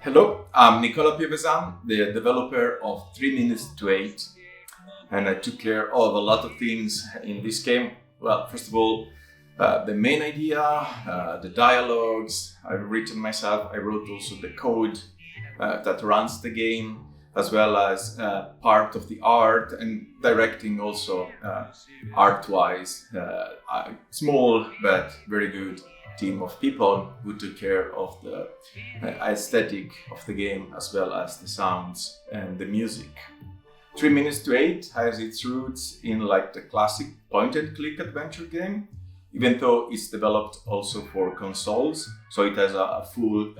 Hello, I'm Nicola Pievesan, the developer of 3 Minutes to 8, and I took care of a lot of things in this game. Well, first of all, the main idea, the dialogues, I've written myself. I wrote also the code that runs the game, as well as part of the art and directing also art-wise. A small but very good team of people who took care of the aesthetic of the game, as well as the sounds and the music. 3 Minutes to 8 has its roots in like the classic point-and-click adventure game, even though it's developed also for consoles, so it has a full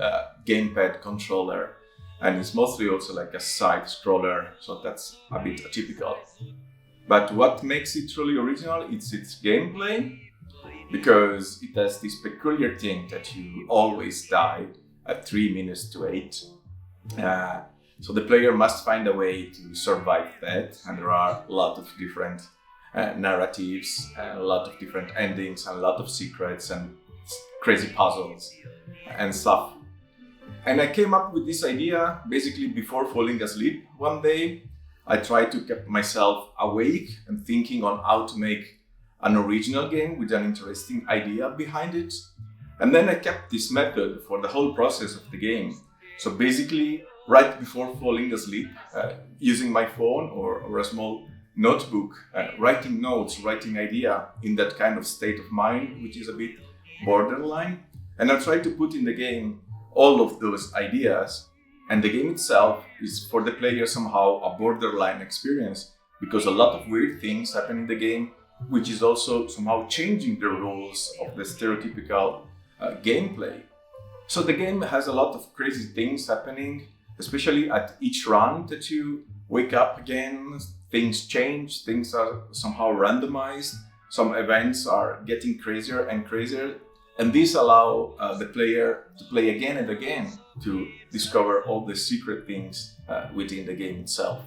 gamepad controller, and it's mostly also like a side scroller, so that's a bit atypical. But what makes it truly original is its gameplay, because it has this peculiar thing that you always die at 3 minutes to 8. So the player must find a way to survive that, and there are a lot of different narratives, a lot of different endings, and a lot of secrets and crazy puzzles and stuff. And I came up with this idea basically before falling asleep one day. I tried to keep myself awake and thinking on how to make an original game with an interesting idea behind it. And then I kept this method for the whole process of the game. So basically, right before falling asleep, using my phone or a small notebook, writing notes, writing idea in that kind of state of mind, which is a bit borderline. And I tried to put in the game all of those ideas. And the game itself is for the player somehow a borderline experience, because a lot of weird things happen in the game, which is also somehow changing the rules of the stereotypical gameplay. So the game has a lot of crazy things happening, especially at each run that you wake up again. Things change, things are somehow randomized, some events are getting crazier and crazier, and this allows the player to play again and again to discover all the secret things within the game itself.